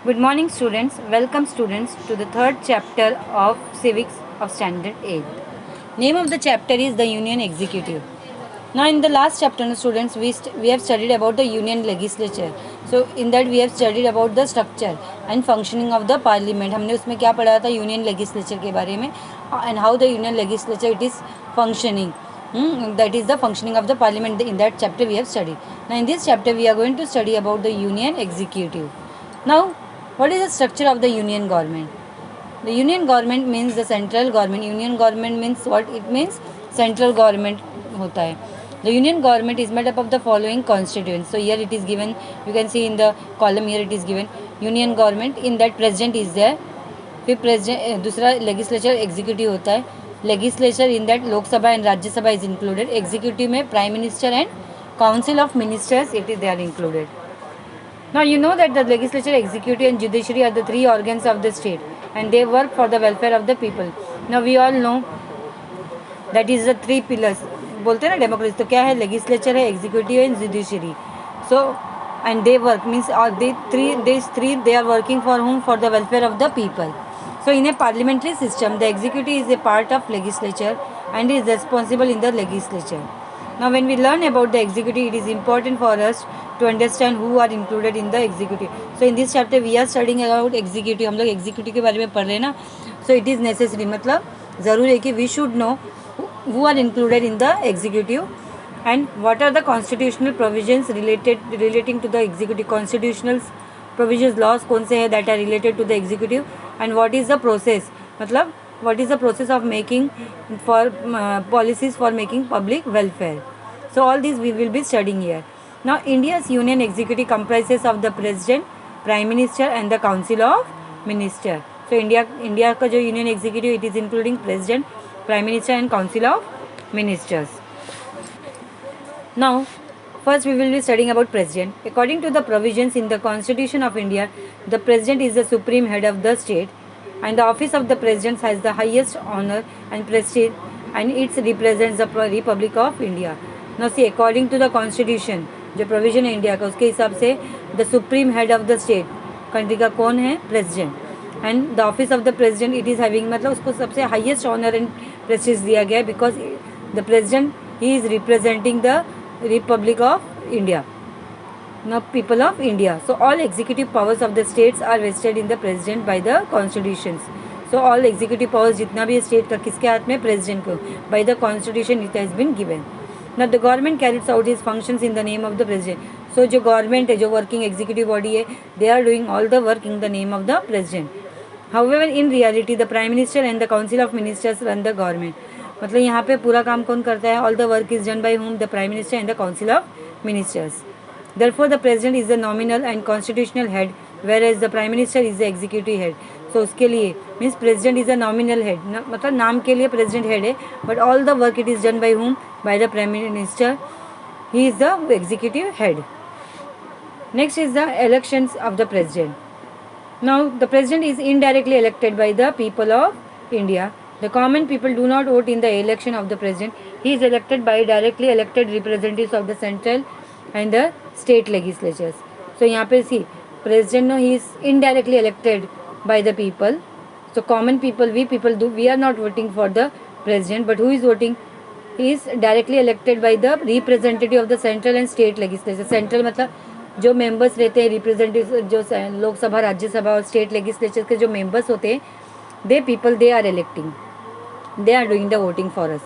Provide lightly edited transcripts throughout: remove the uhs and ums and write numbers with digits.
Good morning, students. Welcome, students, to the third chapter of Civics of Standard 8. Name of the chapter is the Union Executive. Now, in the last chapter, students, we have studied about the Union Legislature. So, in that we have studied about the structure and functioning of the Parliament. हमने उसमें क्या पढ़ा था Union Legislature के बारे में and how the Union Legislature it is functioning. That is the functioning of the Parliament. In that chapter we have studied. Now, in this chapter we are going to study about the Union Executive. Now, what is the structure of the Union government? The Union government means the central government. Union government means what? It means central government होता है. The Union government is made up of the following constituents. So here it is given. You can see in the column here it is given. Union government. In that president is there. फिर president दूसरा legislature executive होता है. Legislature in that लोक सभा and राज्य सभा is included. Executive में prime minister and council of ministers it is they are included. Now you know that the legislature, executive and judiciary are the three organs of the state and they work for the welfare of the people. Now we all know that is the three pillars. बोलते हैं ना democracy, तो क्या है? Legislature है, executive and judiciary. So and they work means they are working for whom? For the welfare of the people. So in a parliamentary system, the executive is a part of legislature and is responsible in the legislature. Now when we learn about the executive, it is important for us to understand who are included in the executive. So in this chapter we are studying about executive. हम लोग executive के बारे में पढ़ रहे हैं ना. So it is necessary, मतलब ज़रूर है कि we should know who are included in the executive and what are the constitutional provisions relating to the executive. Constitutional provisions laws कौन से हैं that are related to the executive and what is the process, मतलब what is the process of making for policies for making public welfare. So all these we will be studying here. Now India's union executive comprises of the president, prime minister and the council of minister. So India का जो union executive it is including president, prime minister and council of ministers. Now first we will be studying about president. According to the provisions in the constitution of India, the president is the supreme head of the state and the office of the president has the highest honor and prestige and it represents the Republic of India. Now see, according to the constitution, जो provision है India का, उसके हिसाब से the supreme head of the state country का कौन है? President. And the office of the president it is having, मतलब उसको सबसे हाईएस्ट ऑनर एंड प्रेस्टीज दिया गया है because the president he is representing the Republic of India, no people of India. So all executive powers of the states are vested in the president by the constitutions. So all executive powers जितना भी state का किसके हाथ में? President को. By the constitution it has been given. Now the government carries out its functions in the name of the president. So जो government है, जो working executive body है, they are doing all the work in the name of the president. However, in reality, the prime minister and the council of ministers run the government. मतलब यहाँ पे पूरा काम कौन करता है? All the work is done by whom? The prime minister and the council of ministers. Therefore, the president is the nominal and constitutional head, whereas the prime minister is the executive head. So उसके लिए means president is a nominal head, मतलब नाम के लिए president head है, but all the work it is done by whom? By the prime minister. He is the executive head. Next is the elections of the president. Now the president is indirectly elected by the people of India. The common people do not vote in the election of the president. He is elected by directly elected representatives of the central and the state legislatures. So यहाँ पे see president no, he is indirectly elected by the people. So common people, we are not voting for the president, but who is voting? He is directly elected by the representative of the central and state legislature. Central मतलब जो members रहते हैं, representatives जो लोकसभा, राज्यसभा और state legislature के जो members होते हैं, they are electing, they are doing the voting for us.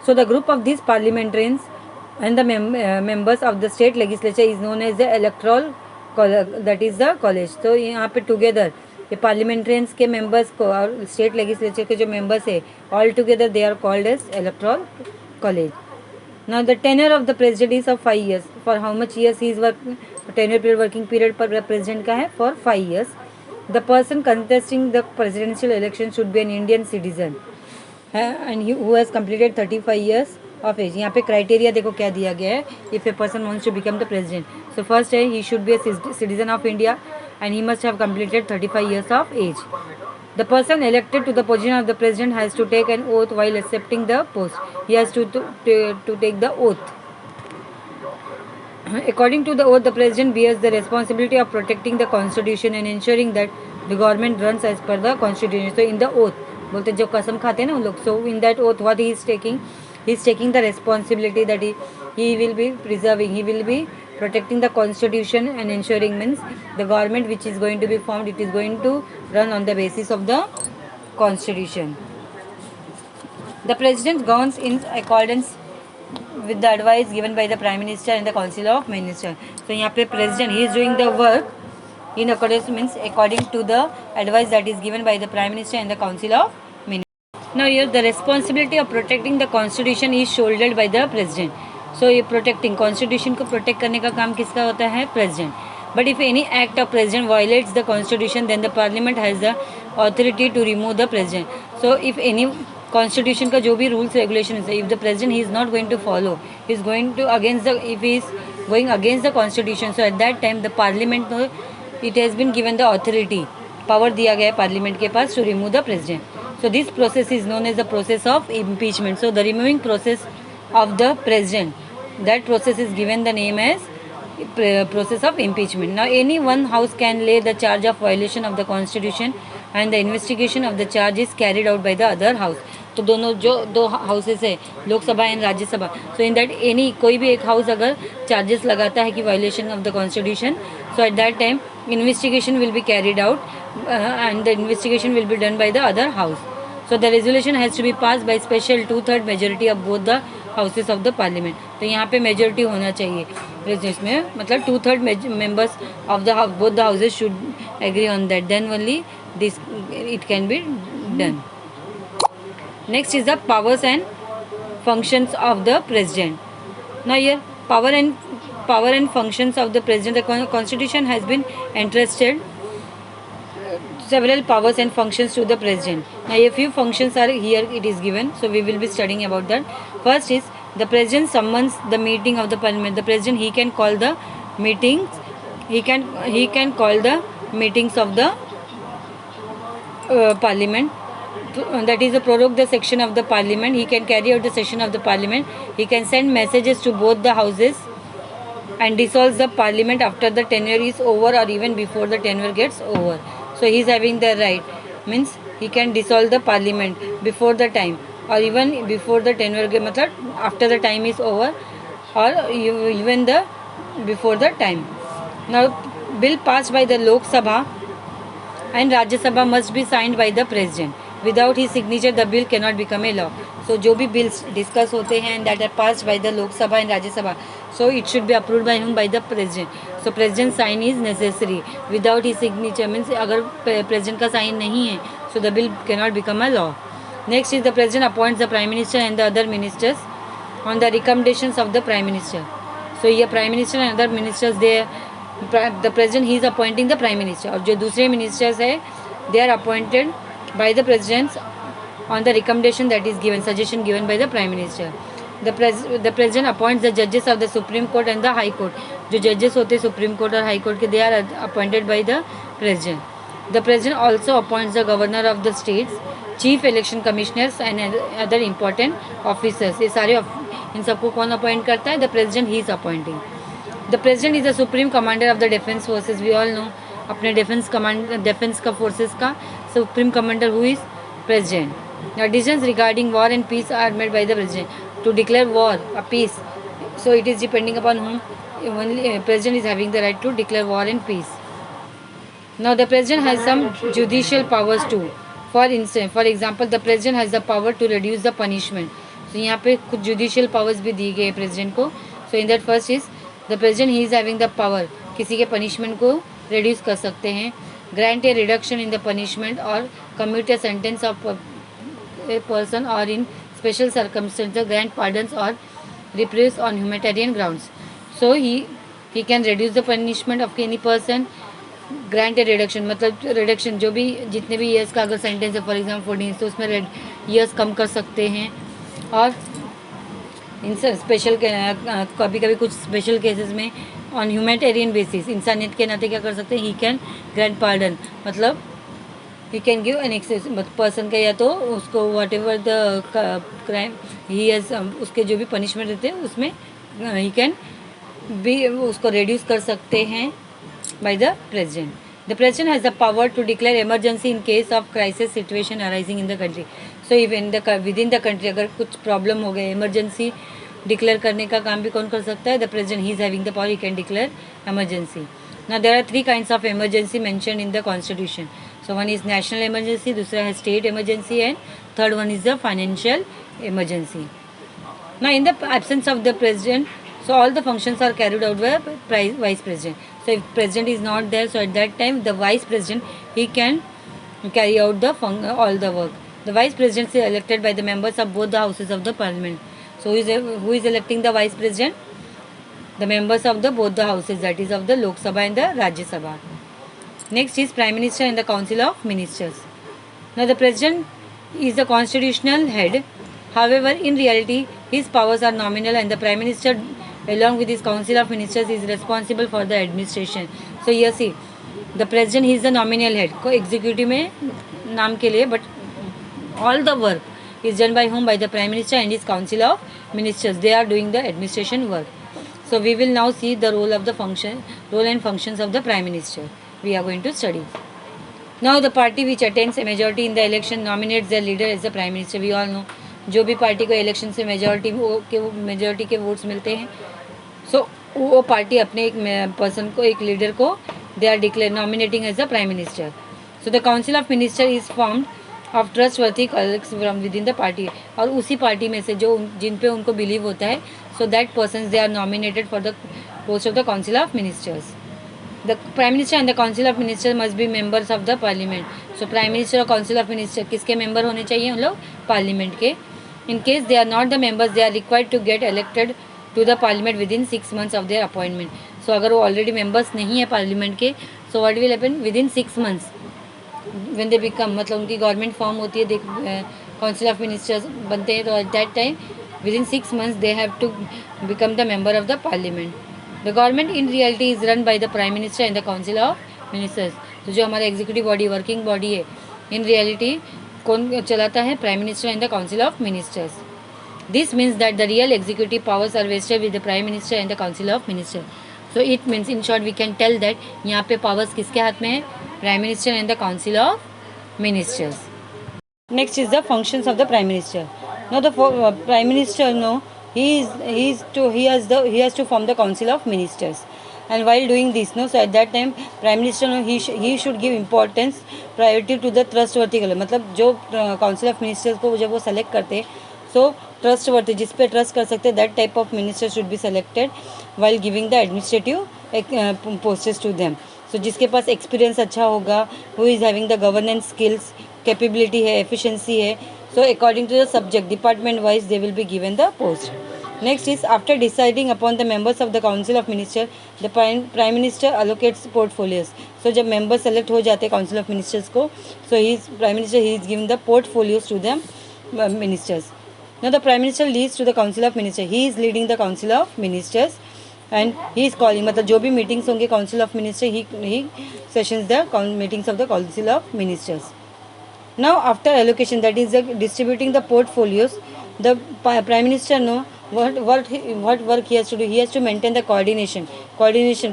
So the group of these parliamentarians and the members of the state legislature is known as the electoral college, that is the college. So यहाँ पे together ये पार्लियामेंट्रियंस के members को और state legislature के जो members है all together they are called as electoral college. Now the tenure of the president is of 5 years. For how much years he is working? Tenure period, working period पर president का है for 5 years. The person contesting the presidential election should be an Indian citizen and who has completed 35 years of age. यहाँ पे criteria देखो क्या दिया गया है if a person wants to become the president. So first है he should be a citizen of India and he must have completed 35 years of age. The person elected to the position of the president has to take an oath while accepting the post. He has to take the oath. According to the oath, the president bears the responsibility of protecting the constitution and ensuring that the government runs as per the constitution. So in the oath, बोलते जो कसम खाते हैं ना उन लोग, so in that oath what he is taking the responsibility that he will be preserving, he will be protecting the constitution and ensuring, means the government which is going to be formed, it is going to run on the basis of the constitution. The president governs in accordance with the advice given by the prime minister and the council of ministers. So यहाँ पे president he is doing the work in accordance, means according to the advice that is given by the prime minister and the council of ministers. Now here the responsibility of protecting the constitution is shouldered by the president. So ये protecting constitution को protect करने का काम किसका होता है? president. But if any act of president violates the constitution, then the parliament has the authority to remove the president. So if any constitution का जो भी rules regulations है, if the president he is not going to follow, he is going to against the, if he is going against the constitution, so at that time the parliament it has been given the authority, power दिया गया है parliament के पास to remove the president. So this process is known as the process of impeachment. So the removing process of the president, that process is given the name as process of impeachment. Now any one house can lay the charge of violation of the constitution and the investigation of the charge is carried out by the other house. तो दोनों जो दो houses है, Lok Sabha and Rajya Sabha, so in that any कोई भी एक house अगर charges लगाता है कि violation of the constitution, so at that time investigation will be carried out and the investigation will be done by the other house. So the resolution has to be pass by special 2/3 majority of both the houses of the parliament. तो यहाँ पे majority होना चाहिए इसमें, मतलब 2/3 members of the both the houses should agree on that, then only this it can be done. Next is the powers and functions of the president. Now here power and functions of the president. The constitution has been entrusted several powers and functions to the president. Now a few functions are here, it is given, so we will be studying about that. First is the president summons the meeting of the parliament. The president he can call the meetings, he can call the meetings of the parliament. That is to prorogue the section of the parliament. He can carry out the session of the parliament. He can send messages to both the houses and dissolve the parliament after the tenure is over or even before the tenure gets over. So he is having the right, means he can dissolve the parliament before the time or even before the tenure, मतलब after the time is over or even the before the time. Now bill passed by the Lok Sabha and Rajya Sabha must be signed by the president. Without his signature the bill cannot become a law. So जो भी bills discuss होते हैं that are passed by the Lok Sabha and Rajya Sabha, so it should be approved by whom? By the president. So president sign is necessary. Without his signature means अगर president का sign नहीं है, so the bill cannot become a law. Next is the president appoints the prime minister and the other ministers on the recommendations of the prime minister. So ये prime minister and other ministers, the president he is appointing the prime minister, और जो दूसरे ministers है they are appointed by the president on the recommendation that is given, suggestion given by the prime minister. The president appoints the judges of the Supreme Court and the High Court. जो judges होते हैं Supreme Court और High Court के, they are appointed by the president. The president also appoints the governor of the states, chief election commissioners and other important officers. ये सारे इन सबको कौन appoint करता है? The president he is appointing. The president is the supreme commander of the defense forces. We all know अपने defence का forces का supreme commander who is president. Now decisions regarding war and peace are made by the president. To declare war or peace, so it is depending upon whom. Only president is having the right to declare war and peace. Now the president has some judicial powers too. For instance, for example, the president has the power to reduce the punishment. So यहाँ पे कुछ judicial powers भी दी गई है president को. So in that first is the president he is having the power, किसी के punishment को reduce कर सकते हैं, grant a reduction in the punishment or commute a sentence of a person or in special circumstances grant pardons or reprieve on humanitarian grounds. So he can reduce the punishment of any person, grant a reduction, मतलब reduction जो भी जितने भी years का अगर sentence है for example 14 तो उसमें years कम कर सकते हैं. और इन स्पेशल कभी कभी कुछ स्पेशल केसेस में ऑन ह्यूमैनिटेरियन बेसिस इंसानियत के नाते क्या कर सकते हैं, ही कैन ग्रांट पार्डन, मतलब he can give an excess person का, या तो उसको whatever the crime he has उसके जो भी पनिशमेंट रहते हैं उसमें ही कैन भी उसको reduce कर सकते हैं by the president. The president has the power to declare emergency in case of crisis situation arising in the country. So if in the within the country अगर कुछ problem हो गए, emergency declare करने का काम भी कौन कर सकता है? The president. He is having the power. He can declare emergency. Now there are three kinds of emergency mentioned in the constitution. So one is national emergency, दूसरा है state emergency, and third one is the financial emergency. Now in the absence of the president, so all the functions are carried out by vice president. So if president is not there, so at that time the vice president, he can carry out the all the work. The vice president is elected by the members of both the houses of the parliament. So who is electing the vice president? The members of the both the houses, that is of the Lok Sabha and the Rajya Sabha. Next is Prime Minister and the Council of Ministers. Now the president is the constitutional head. However, in reality, his powers are nominal, and the Prime Minister, along with his Council of Ministers, is responsible for the administration. So here see, the president is the nominal head. को executive में नाम के लिए, but all the work is done by whom? By the Prime Minister and his Council of Ministers. They are doing the administration work. So we will now see the role and functions of the Prime Minister. We are going to study. Now the party which attains a majority in the election nominates their leader as the Prime Minister. We all know, जो भी party को election से majority के votes मिलते हैं, सो वो party अपने एक पर्सन को, एक लीडर को, they are declare nominating as the prime minister. So the council of minister is formed of trustworthy colleagues from within the party. और उसी पार्टी में से जो जिन पे उनको बिलीव होता है, so that person they are nominated for the post of the council of ministers. The prime minister and the council of minister must be members of the parliament. So prime minister और council of minister किसके member होने चाहिए? उन लोग parliament के. In case they are not the members, they are required to get elected to the parliament within 6 months of their appointment. So अगर वो already members नहीं है parliament के, so what will happen within 6 months when they become, मतलब उनकी government form होती है, council of ministers बनते हैं, तो at that time within 6 months they have to become the member of the parliament. The government in reality is run by the prime minister and the council of ministers. तो जो हमारा executive body, working body है, in reality कौन चलाता है? Prime minister and the council of ministers. This means that the real executive powers are vested with the prime minister and the council of minister. So it means in short we can tell that यहाँ पे powers किसके हाथ में है? Prime minister and the council of ministers. Next is the functions of the prime minister. No the prime minister no he has to form the council of ministers. And while doing this, no, so at that time prime minister, no, he should give importance priority to the trustworthy. मतलब जो council of ministers को जब वो select करते हैं, so trustworthy, जिस पे trust कर सकते हैं, that type of minister should be selected while giving the administrative posts to them. So जिसके पास experience अच्छा होगा, who is having the governance skills, capability है, efficiency है, so according to the subject, department wise they will be given the post. Next is, after deciding upon the members of the council of minister, the prime minister allocates portfolios. So जब members select हो जाते हैं council of ministers को, so prime minister he is giving the portfolios to them ministers. Now the prime minister leads to the council of ministers. He is leading the council of ministers and he is calling, मतलब जो भी meetings होंगे council of minister, he sessions the meetings of the council of ministers. Now after allocation, that is distributing the portfolios, the prime minister know what work he has to do. He has to maintain the coordination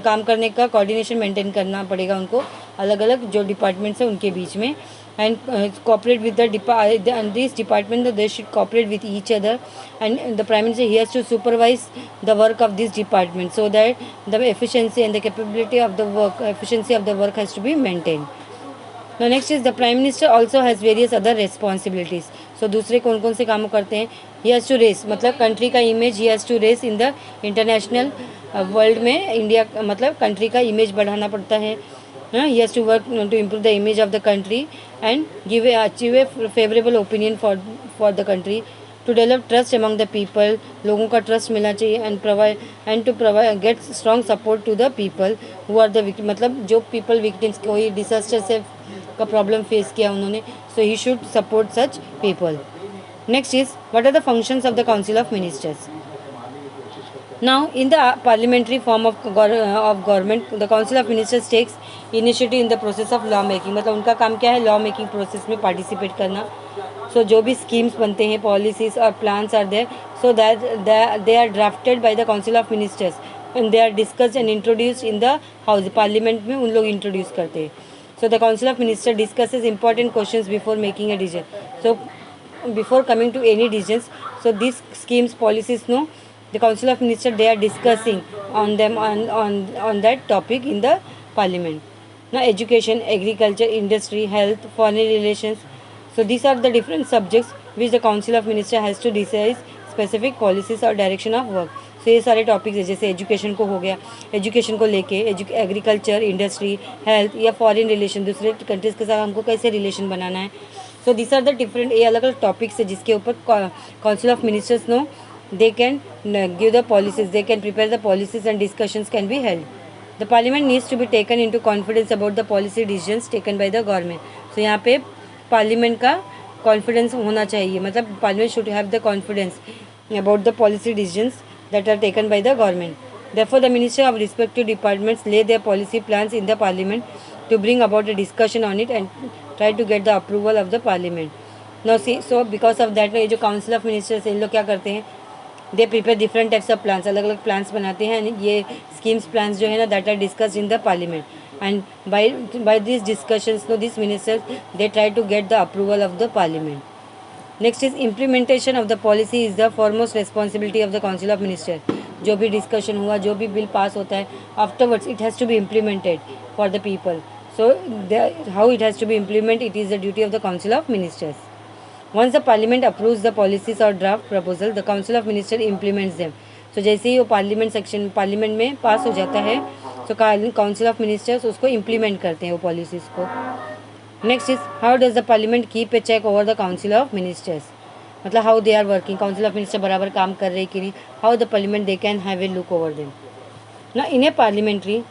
काम करने का coordination maintain करना पड़ेगा उनको, अलग अलग जो departments हैं उनके बीच में, and cooperate with and these departments, they should cooperate with each other, and the prime minister he has to supervise the work of these departments so that the efficiency and the capability of the work has to be maintained. Now next is, the prime minister also has various other responsibilities. So दूसरे कौन कौन से काम करते हैं? He has to raise, मतलब country का image he has to raise in the international world में, इंडिया मतलब country का image बढ़ाना पड़ता है. He has to work to improve the image of the country and achieve a favorable opinion for the country, to develop trust among the people, लोगों का trust मिलना चाहिए, and to provide get strong support to the people who are the victim, मतलब जो people victims, कोई disaster से का problem face किया उन्होंने, so he should support such people. Next is, what are the functions of the council of ministers. Now in the parliamentary form of government, the council of ministers takes initiative in the process of law making. मतलब उनका काम क्या है? Law making process में participate करना. So जो भी schemes बनते हैं, पॉलिसीज और plans are there, so that they are drafted by the council of ministers. and they are discussed and introduced in the house. Parliament में उन लोग इंट्रोड्यूस करते हैं. So the council of ministers discusses important questions before making a decision. So before coming to any decisions, so these schemes, policies, no, the council of ministers, they are discussing on them on that topic in the parliament. Now education, agriculture, industry, health, foreign relations, so these are the different subjects which the council of ministers has to decide specific policies और direction of work. सो ये सारे topics है, जैसे education को हो गया, education को लेके एग्रीकल्चर, इंडस्ट्री, हेल्थ या फॉरेन रिलेशन, दूसरे कंट्रीज़ के साथ हमको कैसे रिलेशन बनाना है. So this are the different, ये अलग अलग टॉपिक्स है जिसके ऊपर council of ministers no they can give the policies, they can prepare the policies and discussions can be held. The parliament needs to be taken into confidence about the policy decisions taken by the government. So यहाँ पे parliament का confidence होना चाहिए, मतलब parliament should have the confidence about the policy decisions that are taken by the government. Therefore, the minister of respective departments lay their policy plans in the parliament to bring about a discussion on it and try to get the approval of the parliament. Now see, so because of that, ये जो council of ministers इन लोग क्या करते हैं, they prepare different types of plans, अलग अलग plans बनाते हैं. ये schemes plans जो है ना, that are discussed in the parliament, and by these discussions, no, these ministers they try to get the approval of the parliament. Next is implementation of the policy is the foremost responsibility of the council of minister. जो भी discussion हुआ, जो भी bill pass होता है, afterwards it has to be implemented for the people. So how it has to be implement, it is the duty of the council of ministers. Once the parliament approves the policies और draft proposal, the council of minister implements them. So जैसे ही वो parliament में पास हो जाता है, तो council of ministers उसको इम्प्लीमेंट करते हैं वो पॉलिसीज़ को. Next is how does the parliament keep a check over the council of ministers, मतलब how they are working, council of minister बराबर काम कर रहे कि नहीं, how the parliament they can have a look over them. ना in a parliamentary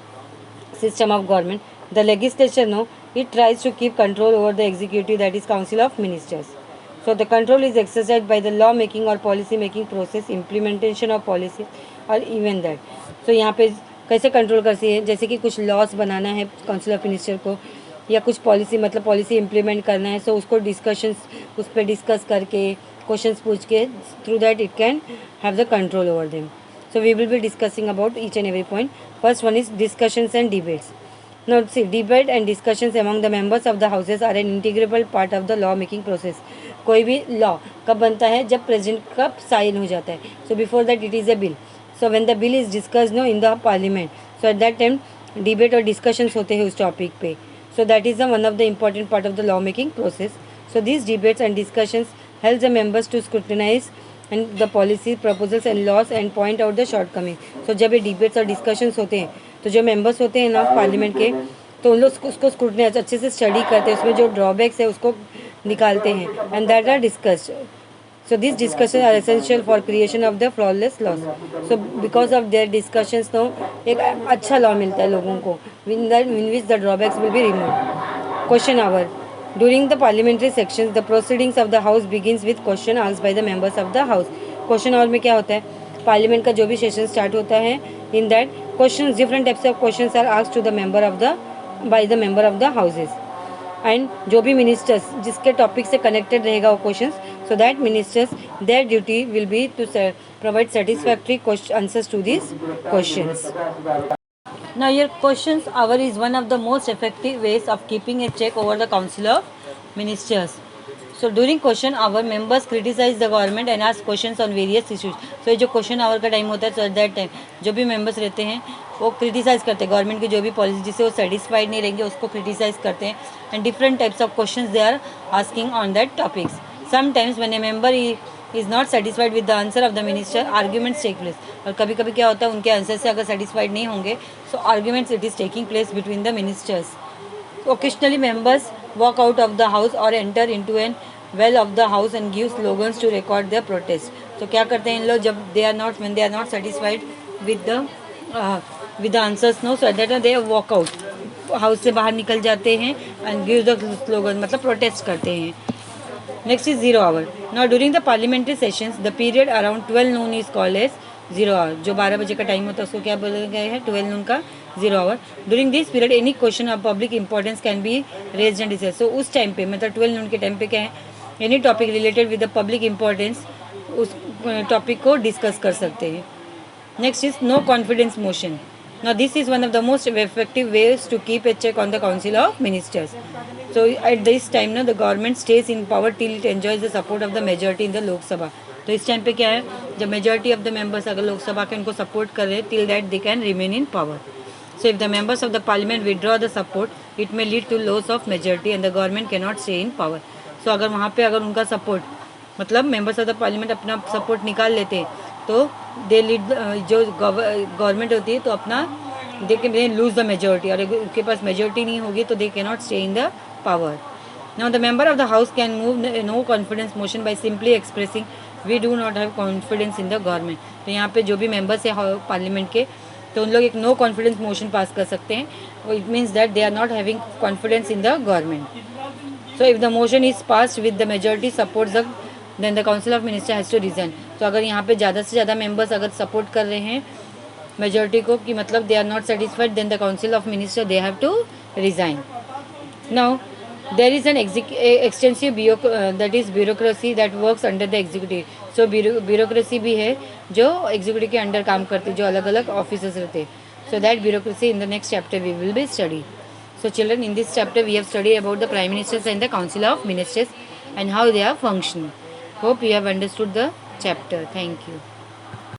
system of government, the legislature no, it tries to keep control over the executive, that is council of ministers. So the control is exercised by the law making or policy making process, implementation of policy or even that. So यहाँ पे कैसे control करती है, जैसे कि कुछ loss बनाना है council of minister को, या कुछ पॉलिसी मतलब पॉलिसी इम्प्लीमेंट करना है, सो उसको डिस्कशंस उस पर डिस्कस करके क्वेश्चंस पूछ के through that it can have the control over them. So we will be discussing about each and every point. First one is discussions and debates. Now see, debate and discussions among the members of the houses are an integral part of the law making process. कोई भी law कब बनता है, जब president का sign हो जाता है. So before that it is a bill. So when the bill is discussed no in the parliament, so at that time debate और discussions होते हैं उस topic पे. So that is the one of the important part of the law making process. So these debates and discussions help the members to scrutinize and the policy proposals and laws and point out the shortcoming. So जब ये debates और discussions होते हैं, तो जो members होते हैं ना पार्लियामेंट के, तो उन लोग उसको scrutinize अच्छे से स्टडी करते हैं, उसमें जो ड्रॉबैक्स है उसको निकालते हैं, and that are discussed. So these discussions are essential for creation of the flawless laws. So because of their discussions now एक अच्छा लॉ मिलता है लोगों को, in which the drawbacks will be removed. Question hour. During the parliamentary sections, the proceedings of the house begins with question asked by the members of the house. Question hour में क्या होता है, parliament का जो भी session start होता है, in that questions, different types of questions are asked to the member of the by the member of the houses. And जो भी मिनिस्टर्स जिसके टॉपिक से कनेक्टेड रहेगा वो questions, so that ministers their duty will be to provide satisfactory answers to these questions. Now your questions hour is one of the most effective ways of keeping a check over the council of ministers. So during question hour members criticize the government and ask questions on various issues. So ये जो question hour का time होता है, so at that time जो भी members रहते हैं वो क्रिटिसाइज़ करते हैं गवर्नमेंट की जो भी पॉलिसी जिससे वो सेटिस्फाइड नहीं रहेंगे उसको क्रिटिसाइज़ करते हैं, and different types of questions they are asking on that topics. Sometimes when a member is not satisfied with the answer of the minister, arguments take place. और कभी कभी क्या होता है उनके आंसर से अगर सेटिस्फाइड नहीं होंगे, so arguments it is taking place between the ministers. Occasionally members walk out of the house और enter into an well of the house and give slogans to record their protest. तो क्या करते हैं इन लोग, जब they are not satisfied with the answers no, so at that they walk out, house से बाहर निकल जाते हैं एंड गिव द स्लोगन, मतलब प्रोटेस्ट करते हैं. Next is 0 hour. Now during the parliamentary sessions the period around 12 noon is called as 0 hour. जो 12 बजे का टाइम होता है उसको क्या बोला गया है, 12 noon का 0 hour. During this period any question of public importance can be raised and discussed. So उस टाइम पे मतलब 12 noon के टाइम पे क्या है, any topic related with the public importance उस टॉपिक को डिस्कस कर सकते हैं. Next is no confidence motion. Now this is one of the most effective ways to keep a check on the Council of Ministers. So at this time ना the government stays in power till it enjoys the support of the majority in the Lok Sabha. तो इस time पे क्या है, जब majority of the members अगर लोकसभा के उनको सपोर्ट कर रहे till that they can remain in power. So if the members of the parliament withdraw the support, it may lead to loss of majority and the government cannot stay in power. So अगर वहाँ पे अगर उनका support मतलब members of the parliament अपना support निकाल लेते तो दे लीड जो गवर्नमेंट होती है तो अपना they can lose the majority, और उनके पास मेजोरिटी नहीं होगी तो they can not stay in the power. Now the member of the house can move no confidence motion by simply expressing we do not have confidence in the government. तो यहाँ पे जो भी मेंबर्स है parliament के तो उन लोग एक नो कॉन्फिडेंस मोशन पास कर सकते हैं. It means that they are not having confidence in the government. So if the motion is passed with the majority supports the then the council of minister has to resign. तो अगर यहाँ पे ज़्यादा से ज़्यादा मेंबर्स अगर support कर रहे हैं मेजोरिटी को कि मतलब they are not satisfied then the council of minister they have to resign. Now there is an extensive that is bureaucracy that works under the executive. So bureaucracy भी है जो executive के अंडर काम करते जो अलग अलग officers रहते. So that bureaucracy in the next chapter we will be study. So children, in this chapter we have studied about the prime ministers and the council of ministers and how they are functioning. Hope you have understood the chapter. Thank you.